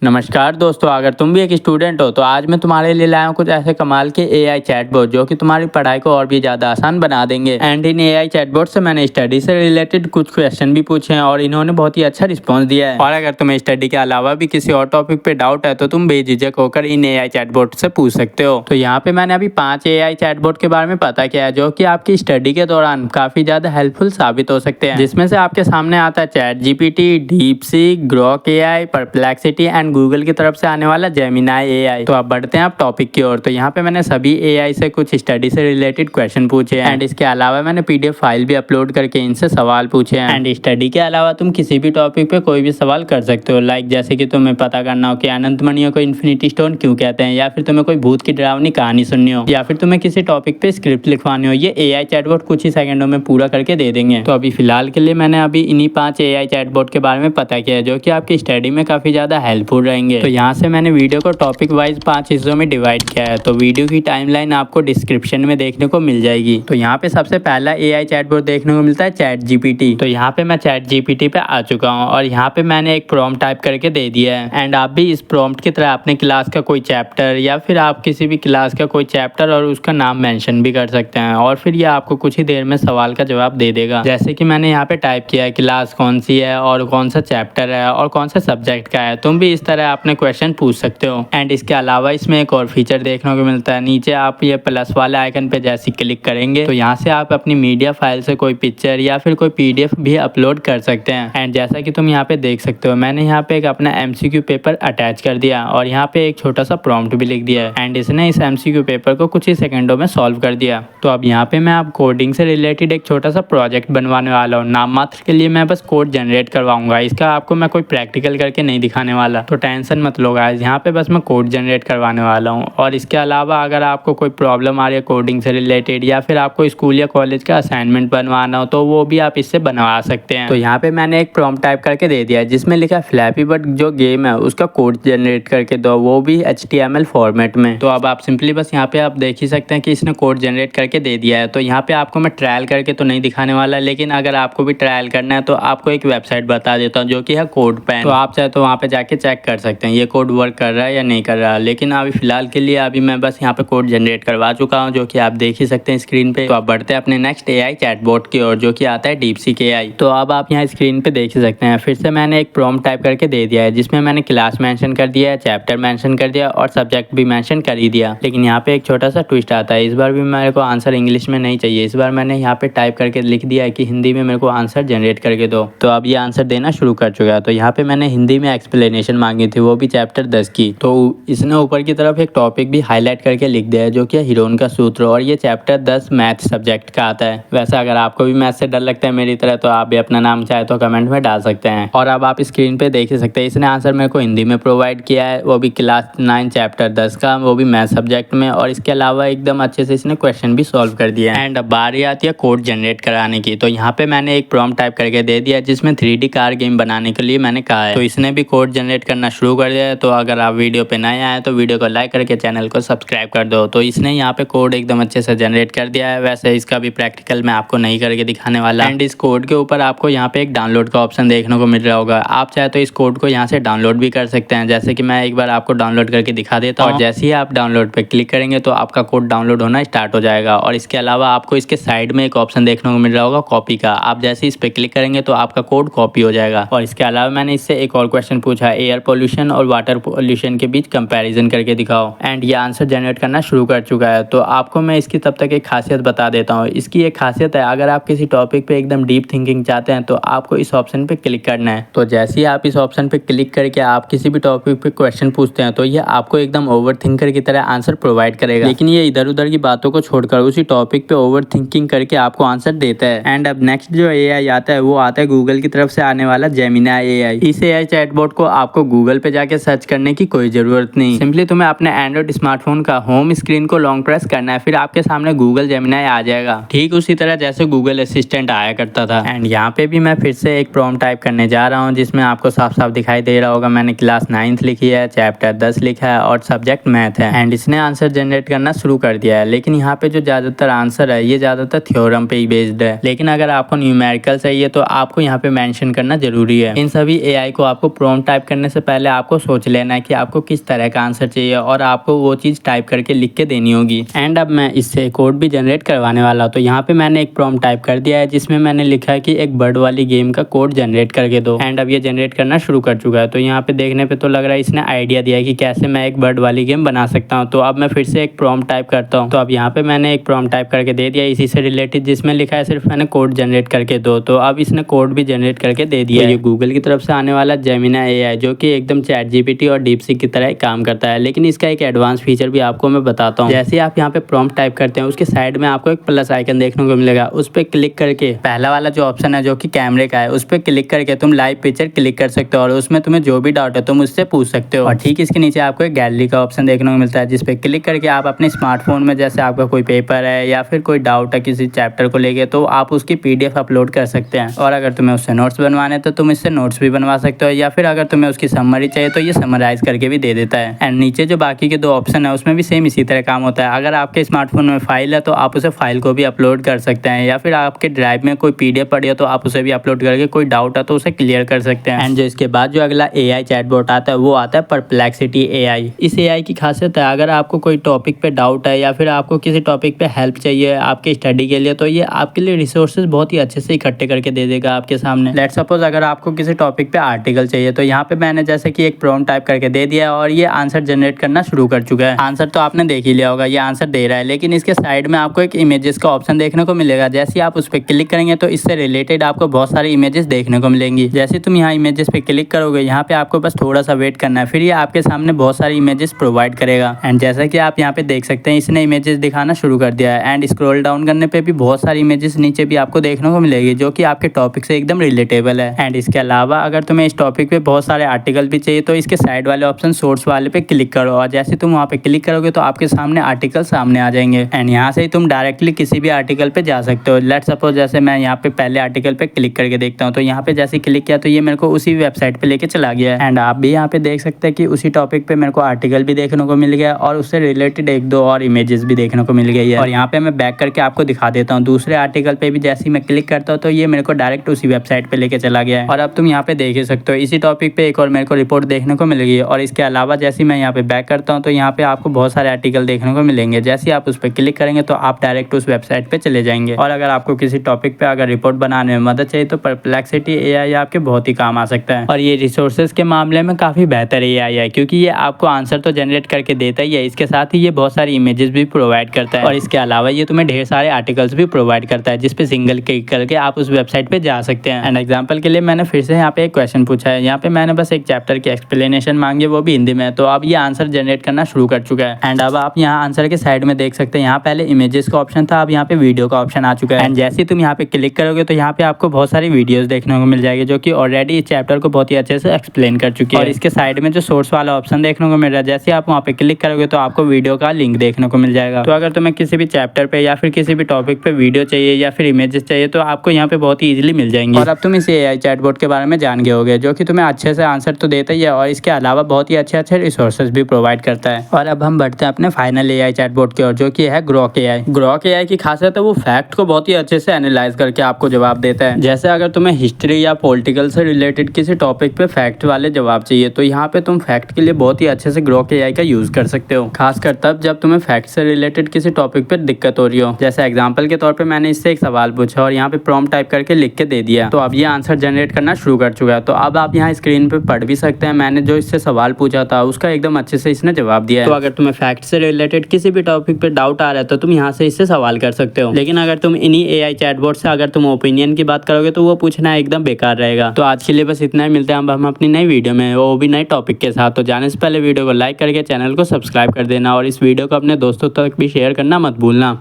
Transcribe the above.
नमस्कार दोस्तों, अगर तुम भी एक स्टूडेंट हो तो आज मैं तुम्हारे लिए लाया हूँ कुछ ऐसे कमाल के एआई चैटबॉट जो कि तुम्हारी पढ़ाई को और भी ज़्यादा आसान बना देंगे। एंड इन एआई चैटबॉट से मैंने स्टडी से रिलेटेड कुछ क्वेश्चन भी पूछे हैं और इन्होंने बहुत ही अच्छा रिस्पॉन्स दिया है। और अगर तुम्हें स्टडी के अलावा भी किसी और टॉपिक पे डाउट है तो तुम बेझिझक होकर इन एआई चैटबॉट से पूछ सकते हो। तो यहाँ पे मैंने अभी 5 एआई चैटबॉट के बारे में पता किया है जो कि आपकी स्टडी के दौरान काफ़ी ज़्यादा हेल्पफुल साबित हो सकते हैं, जिसमें से आपके सामने आता है chat GPT, DeepSeek, Grok AI, perplexity and Google की तरफ से आने वाला जेमिनाई एआई। तो अब बढ़ते हैं आप टॉपिक की ओर। तो यहाँ पे मैंने सभी एआई से कुछ स्टडी से रिलेटेड क्वेश्चन पूछे हैं एंड इसके अलावा मैंने पीडीएफ फाइल भी अपलोड करके इनसे सवाल पूछे हैं। एंड स्टडी के अलावा तुम किसी भी टॉपिक पे कोई भी सवाल कर सकते हो, लाइक जैसे कि तुम्हें पता करना हो कि अनंत मणियों को इन्फिनिटी स्टोन क्यों कहते हैं, या फिर तुम्हें कोई भूत की डरावनी कहानी सुननी हो, या फिर तुम्हें किसी टॉपिक पे स्क्रिप्ट लिखवानी हो। ये एआई चैटबॉट कुछ ही सेकंडों में पूरा करके दे देंगे। तो अभी फिलहाल के लिए मैंने अभी इन्हीं 5 एआई चैटबॉट के बारे में पता किया है जो कि आपकी स्टडी में काफी ज्यादा हेल्पफुल रहेंगे। तो यहाँ से मैंने वीडियो को टॉपिक वाइज 5 हिस्सों में डिवाइड किया है। तो वीडियो की टाइमलाइन आपको डिस्क्रिप्शन में देखने को मिल जाएगी। तो यहाँ पे सबसे पहला एआई चैटबॉट देखने को मिलता है चैट जीपीटी। तो यहाँ पे मैं चैट जीपीटी पे आ चुका हूँ और यहाँ पे मैंने एक प्रॉम्प्ट टाइप करके दे दिया है। एंड आप भी इस प्रॉम्प्ट की तरह अपने क्लास का कोई चैप्टर या फिर आप किसी भी क्लास का कोई चैप्टर और उसका नाम मेंशन भी कर सकते हैं और फिर ये आपको कुछ ही देर में सवाल का जवाब दे देगा। जैसे कि मैंने यहाँ पे टाइप किया है क्लास कौन सी है और कौन सा चैप्टर है और कौन सा सब्जेक्ट का है। तुम भी इस तरह अपने क्वेश्चन पूछ सकते हो। एंड इसके अलावा इसमें एक और फीचर देखने को मिलता है। नीचे आप ये प्लस वाले आइकन पे जैसे क्लिक करेंगे तो यहाँ से आप अपनी मीडिया फाइल से कोई पिक्चर या फिर कोई पीडीएफ भी अपलोड कर सकते हैं। एंड जैसा कि तुम यहाँ पे देख सकते हो मैंने यहाँ पे एक अपना एमसीक्यू पेपर अटैच कर दिया और यहाँ पे एक छोटा सा प्रॉम्प्ट भी लिख दिया है एंड इसने इस एमसीक्यू पेपर को कुछ ही सेकंडों में सॉल्व कर दिया। तो अब यहाँ पे मैं आप कोडिंग से रिलेटेड एक छोटा सा प्रोजेक्ट बनवाने वाला हूँ। नाम मात्र के लिए मैं बस कोड जनरेट करवाऊंगा, इसका आपको मैं कोई प्रैक्टिकल करके नहीं दिखाने वाला, तो टेंशन मत लो गाइस। यहाँ पे बस मैं कोड जनरेट करवाने वाला हूँ। और इसके अलावा अगर आपको कोई प्रॉब्लम आ रही है कोडिंग से रिलेटेड या फिर आपको स्कूल या कॉलेज का असाइनमेंट बनवाना हो तो वो भी आप इससे बनवा सकते हैं। तो यहाँ पे मैंने एक प्रॉम्प्ट टाइप करके दे दिया है जिसमें लिखा है फ्लैपी बर्ड जो गेम है उसका कोड जनरेट करके दो, वो भी HTML फॉर्मेट में। तो अब आप सिंपली बस यहाँ पे आप देख ही सकते हैं कि इसने कोड जनरेट करके दे दिया है। तो यहाँ पे आपको मैं ट्रायल करके तो नहीं दिखाने वाला, लेकिन अगर आपको भी ट्रायल करना है तो आपको एक वेबसाइट बता देता हूँ जो कि है कोड पैन। तो आप चाहे तो वहाँ पे जाके चेक कर सकते हैं ये कोड वर्क कर रहा है या नहीं कर रहा है। लेकिन अभी फिलहाल के लिए अभी मैं बस यहाँ पे कोड जनरेट करवा चुका हूँ जो कि आप देख ही सकते हैं स्क्रीन पे। तो अब बढ़ते हैं अपने नेक्स्ट एआई चैटबॉट की ओर जो कि आता है डीपसीक एआई। तो अब आप यहाँ स्क्रीन पे देख ही सकते हैं फिर से मैंने एक प्रॉम्प्ट टाइप करके दे दिया है जिसमें मैंने क्लास मेंशन कर दिया है, चैप्टर मेंशन कर दिया और सब्जेक्ट भी मेंशन कर ही दिया। लेकिन यहाँ पे एक छोटा सा ट्विस्ट आता है, इस बार भी मेरे को आंसर इंग्लिश में नहीं चाहिए। इस बार मैंने यहाँ पे टाइप करके लिख दिया है कि हिंदी में मेरे को आंसर जनरेट करके दो। तो अब ये आंसर देना शुरू कर चुका है। तो यहाँ पे मैंने हिंदी में एक्सप्लेनेशन मांगी थी, वो भी चैप्टर 10 की। तो इसने ऊपर की तरफ एक टॉपिक भी हाईलाइट करके लिख दिया है जो कि हीरोन का सूत्र, और ये चैप्टर 10 मैथ सब्जेक्ट का आता है। वैसे अगर आपको भी मैथ से डर लगता है मेरी तरह तो आप भी अपना नाम चाहे तो कमेंट में डाल सकते हैं। और अब आप स्क्रीन पे देख सकते हैं इसने आंसर मेरे को हिंदी में प्रोवाइड किया है, वो भी क्लास 9 चैप्टर 10 का, वो भी मैथ सब्जेक्ट में। और इसके अलावा एकदम अच्छे से इसने क्वेश्चन भी सॉल्व कर दिया है। एंड अब बारी आती है कोड जनरेट कराने की। तो यहाँ पे मैंने एक प्रॉम्प्ट टाइप करके दे दिया जिसमें 3D कार गेम बनाने के लिए मैंने कहा है। तो इसने भी कोड जनरेट करना शुरू कर दिया है। तो अगर आप वीडियो पे नए आए तो वीडियो को लाइक करके चैनल को सब्सक्राइब कर दो। तो इसने यहाँ पे कोड एकदम अच्छे से जनरेट कर दिया है। वैसे इसका भी प्रैक्टिकल मैं आपको नहीं करके दिखाने वाला। एंड इस कोड के ऊपर आपको यहाँ पे एक डाउनलोड का ऑप्शन देखने को मिल रहा होगा। आप चाहे तो इस कोड को यहाँ से डाउनलोड भी कर सकते हैं, जैसे कि मैं एक बार आपको डाउनलोड करके दिखा देता हूँ। और जैसे ही आप डाउनलोड पे क्लिक करेंगे तो आपका कोड डाउनलोड होना स्टार्ट हो जाएगा। और इसके अलावा आपको इसके साइड में एक ऑप्शन देखने को मिल रहा होगा कॉपी का। आप जैसे इस पे क्लिक करेंगे तो आपका कोड कॉपी हो जाएगा। और इसके अलावा मैंने इससे एक और क्वेश्चन पूछा, एयर पोल्यूशन और वाटर पोल्यूशन के बीच कंपैरिजन करके दिखाओ। एंड ये आंसर जनरेट करना शुरू कर चुका है। तो आपको मैं इसकी तब तक एक खासियत बता देता हूँ। इसकी एक खासियत है, अगर आप किसी टॉपिक पे एकदम डीप थिंकिंग चाहते हैं तो आपको इस ऑप्शन पे क्लिक करना है। तो जैसे ही आप इस ऑप्शन पे क्लिक करके आप किसी भी टॉपिक पे क्वेश्चन पूछते हैं तो ये आपको एकदम ओवर थिंकर की तरह आंसर प्रोवाइड करेगा। लेकिन ये इधर उधर की बातों को छोड़कर उसी टॉपिक पे ओवर थिंकिंग करके आपको आंसर देता है। एंड अब नेक्स्ट जो एआई आता है वो आता है गूगल की तरफ से आने वाला जेमिनाई एआई। इस एआई चैटबॉट को आपको गूगल पे जाके सर्च करने की कोई जरूरत नहीं, सिंपली तुम्हें अपने एंड्रॉइड स्मार्टफोन का होम स्क्रीन को लॉन्ग प्रेस करना है, फिर आपके सामने गूगल जेमिनाई आ जाएगा, ठीक उसी तरह जैसे गूगल असिस्टेंट आया करता था। एंड यहाँ पे भी मैं फिर से एक प्रॉम्प्ट टाइप करने जा रहा हूँ जिसमें आपको साफ साफ दिखाई दे रहा होगा मैंने क्लास 9th लिखी है, चैप्टर 10 लिखा है और सब्जेक्ट मैथ है। एंड इसने आंसर जनरेट करना शुरू कर दिया है। लेकिन यहाँ पे जो ज्यादातर आंसर है ये ज्यादातर थ्योरम पे ही बेस्ड है। लेकिन अगर आपको न्यूमेरिकल चाहिए तो आपको यहाँ पे मेंशन करना जरूरी है। इन सभी एआई को आपको प्रॉम्प्ट टाइप करने से पहले आपको सोच लेना है कि आपको किस तरह का आंसर चाहिए और आपको वो चीज़ टाइप करके लिख के देनी होगी। एंड अब मैं इससे कोड भी जनरेट करवाने वाला हूँ। तो यहाँ पे मैंने एक प्रॉम्प्ट टाइप कर दिया है जिसमें मैंने लिखा है कि एक बर्ड वाली गेम का कोड जनरेट करके दो। एंड अब ये जनरेट करना शुरू कर चुका है। तो यहाँ पे देखने पे तो लग रहा है इसने आइडिया दिया है कि कैसे मैं एक बर्ड वाली गेम बना सकता हूँ। तो अब मैं फिर से एक प्रॉम्प्ट टाइप करता हूँ। तो अब यहाँ पे मैंने एक प्रॉम्प्ट टाइप करके दे दिया इसी से रिलेटेड, जिसमें लिखा है सिर्फ मैंने कोड जनरेट करके दो। तो अब इसने कोड भी जनरेट करके दे दिया है। ये गूगल की तरफ से आने वाला जेमिनी एआई जो कि एकदम चैट जीपीटी और डीपसीक की तरह काम करता है, लेकिन इसका एक एडवांस फीचर भी आपको मैं बताता हूँ। जैसे आप यहाँ पे प्रॉम्प्ट टाइप करते हैं उसके साइड में आपको एक प्लस आइकन देखने को मिलेगा। उस पर क्लिक करके पहला वाला जो ऑप्शन है जो कि कैमरे का है उस पर क्लिक करके तुम लाइव पिक्चर क्लिक कर सकते हो और उसमें तुम्हें जो भी डाउट है तुम उससे पूछ सकते हो। और ठीक इसके नीचे आपको एक गैलरी का ऑप्शन देखने को मिलता है जिस पे क्लिक करके आप अपने स्मार्टफोन में जैसे आपका कोई पेपर है या फिर कोई डाउट है किसी चैप्टर को लेके तो आप उसकी पीडीएफ अपलोड कर सकते हैं। और अगर तुम्हें उससे नोट्स बनवाने तो तुम इससे नोट्स भी बनवा सकते हो, या फिर अगर तुम्हें उसकी समरी चाहिए तो ये समराइज करके भी दे देता है। एंड नीचे जो बाकी के दो ऑप्शन है उसमें भी सेम इसी तरह काम होता है। अगर आपके स्मार्टफोन में फाइल है तो आप उसे फाइल को भी अपलोड कर सकते हैं, या फिर आपके ड्राइव में कोई पीडीएफ पड़ी है तो आप उसे भी अपलोड करके कोई डाउट है तो उसे क्लियर कर सकते हैं। एंड जो इसके बाद जो अगला एआई चैटबॉट आता है वो आता है परप्लेक्सिटी एआई। इस एआई की खासियत है अगर आपको कोई टॉपिक पे डाउट है या फिर आपको किसी टॉपिक पे हेल्प चाहिए आपके स्टडी के लिए, तो ये आपके लिए रिसोर्सेज बहुत ही अच्छे से इकट्ठे करके दे देगा आपके सामने। लेट्स सपोज अगर आपको किसी टॉपिक पे आर्टिकल चाहिए तो यहाँ पे मैंने जैसे कि एक प्रॉम्प्ट टाइप करके दे दिया है और ये आंसर जनरेट करना शुरू कर चुका है। आंसर तो आपने देख ही लिया होगा, ये आंसर दे रहा है, लेकिन इसके साइड में आपको एक इमेजेस का ऑप्शन देखने को मिलेगा। जैसे ही आप उस पर क्लिक करेंगे तो इससे रिलेटेड आपको बहुत सारी इमेजेस देखने को मिलेंगी। जैसे तुम यहाँ इमेजेस पे क्लिक करोगे यहाँ पे आपको बस थोड़ा सा वेट करना है, फिर ये आपके सामने बहुत सारी इमेजेस प्रोवाइड करेगा। एंड जैसा कि आप यहाँ पे देख सकते हैं इसने इमेजेस दिखाना शुरू कर दिया है। एंड स्क्रॉल डाउन करने पे भी बहुत सारी इमेजेस नीचे भी आपको देखने को मिलेगी जो कि आपके टॉपिक से एकदम रिलेटेबल है। एंड इसके अलावा अगर तुम्हें इस टॉपिक पे बहुत सारे आर्टिकल भी चाहिए तो इसके साइड वाले ऑप्शन सोर्स वाले पे क्लिक करो और जैसे तुम वहाँ पे क्लिक करोगे तो आपके सामने आर्टिकल सामने आ जाएंगे। एंड यहाँ से ही तुम डायरेक्टली किसी भी आर्टिकल पे जा सकते हो। लेट्स सपोज जैसे मैं यहाँ पे पहले आर्टिकल पे क्लिक करके देखता हूँ, तो यहाँ पे जैसे क्लिक किया तो ये मेरे को उसी वेबसाइट पे लेके चला गया है। एंड आप भी यहाँ पे देख सकते हैं कि उसी टॉपिक पे मेरे को आर्टिकल भी देखने को मिल गया और उससे रिलेटेड एक दो और इमेजेस भी देखने को मिल गई है। और यहाँ पे मैं बैक करके आपको दिखा देता हूँ दूसरे आर्टिकल पे भी जैसे ही मैं क्लिक करता हूँ तो ये मेरे को डायरेक्ट उसी वेबसाइट पे लेके चला गया है। और अब तुम यहाँ पे देख ही सकते हो इसी टॉपिक पे एक और मेरे को रिपोर्ट देखने को मिल गई है। और इसके अलावा जैसे मैं यहाँ पे बैक करता हूँ तो यहाँ पे आपको बहुत सारे आर्टिकल देखने को मिलेंगे। जैसे ही आप उस पर क्लिक करेंगे तो आप डायरेक्ट उस वेबसाइट पे चले जाएंगे। और अगर आपको किसी टॉपिक पे अगर रिपोर्ट बनाने में मदद चाहिए तो परप्लेक्सिटी एआई आपके बहुत ही काम आ सकता है। और ये रिसोर्सेज के मामले में काफ़ी बेहतर एआई है क्योंकि ये आपको आंसर तो जनरेट करके देता ही है, इसके साथ ही ये बहुत सारी इमेजेस भी प्रोवाइड करता है। और इसके अलावा ये तुम्हें ढेर सारे आर्टिकल्स भी प्रोवाइड करता है जिसपे सिंगल क्लिक करके आप उस वेबसाइट पे जा सकते हैं। एंड एग्जांपल के लिए मैंने फिर से यहाँ पे एक क्वेश्चन पूछा है, यहाँ पे मैंने बस एक चैप्टर की एक्सप्लेनेशन मांगी वो भी हिंदी में, तो अब ये आंसर जनरेट करना शुरू कर चुका है। एंड अब आप यहाँ आंसर के साइड में देख सकते हैं यहाँ पहले इमेजेस का ऑप्शन था, अब यहाँ पे वीडियो का ऑप्शन आ चुका है। एंड जैसे ही तुम यहाँ पे क्लिक करोगे तो यहाँ पे आपको बहुत सारी वीडियोस देखने को मिल जाएगी जो कि ऑलरेडी इस चैप्टर को बहुत ही अच्छे से एक्सप्लेन कर चुकी है। और इसके साइड में जो सोर्स वाला ऑप्शन देखने को मिल रहा है, जैसे आप वहाँ पे क्लिक करोगे तो आपको वीडियो का लिंक देखने को मिल जाएगा। तो अगर तुम्हें किसी भी चैप्टर पे या फिर किसी भी टॉपिक पे वीडियो चाहिए या फिर इमेजेस चाहिए तो आपको यहाँ पे बहुत ही इजीली मिल जाएंगे। और अब तुम इस एआई चैटबॉट के बारे में जान गए होगे जो कि तुम्हें अच्छे से आंसर तो देता ही है और इसके अलावा बहुत ही अच्छे रिसोर्सेज भी प्रोवाइड करता है। और अब हम बढ़ते हैं अपने फाइनल एआई चैटबॉट की ओर जो कि है ग्रॉक एआई। ग्रॉक एआई की खासियत है वो फैक्ट को बहुत ही अच्छे से एनालाइज करके आपको जवाब देता है। जैसे अगर तुम्हें हिस्ट्री या पॉलिटिकल से रिलेटेड किसी टॉपिक पे फैक्ट वाले जवाब चाहिए तो यहाँ पे तुम फैक्ट के लिए बहुत ही अच्छे से ग्रॉक एआई का यूज कर सकते हो, खासकर तब जब तुम्हें फैक्ट से रिलेटेड किसी टॉपिक पे दिक्कत हो रही हो। जैसे एग्जांपल के तौर पे मैंने इससे एक सवाल पूछा और यहाँ पे प्रॉम्प्ट टाइप करके लिख के दे दिया, तो अब ये आंसर जनरेट करना शुरू कर चुका है। तो अब आप यहाँ स्क्रीन पे पढ़ भी सकते हैं मैंने जो इससे सवाल पूछा था उसका एकदम अच्छे से इसने जवाब दिया है। तो अगर तुम्हें फैक्ट से रिलेटेड किसी भी टॉपिक पे डाउट आ रहा है तो तुम यहाँ से इससे सवाल कर सकते हो। लेकिन अगर तुम इन्हीं एआई चैटबॉट से अगर तुम ओपिनियन की बात करोगे तो वो पूछना एकदम बेकार रहेगा। तो आज के लिए बस इतना ही, मिलते हैं हम अपनी नई वीडियो में, वो भी नए टॉपिक के साथ। तो जाने से पहले वीडियो को लाइक करके चैनल को सब्सक्राइब कर देना और इस वीडियो को अपने दोस्तों तक भी शेयर करना मत भूलना।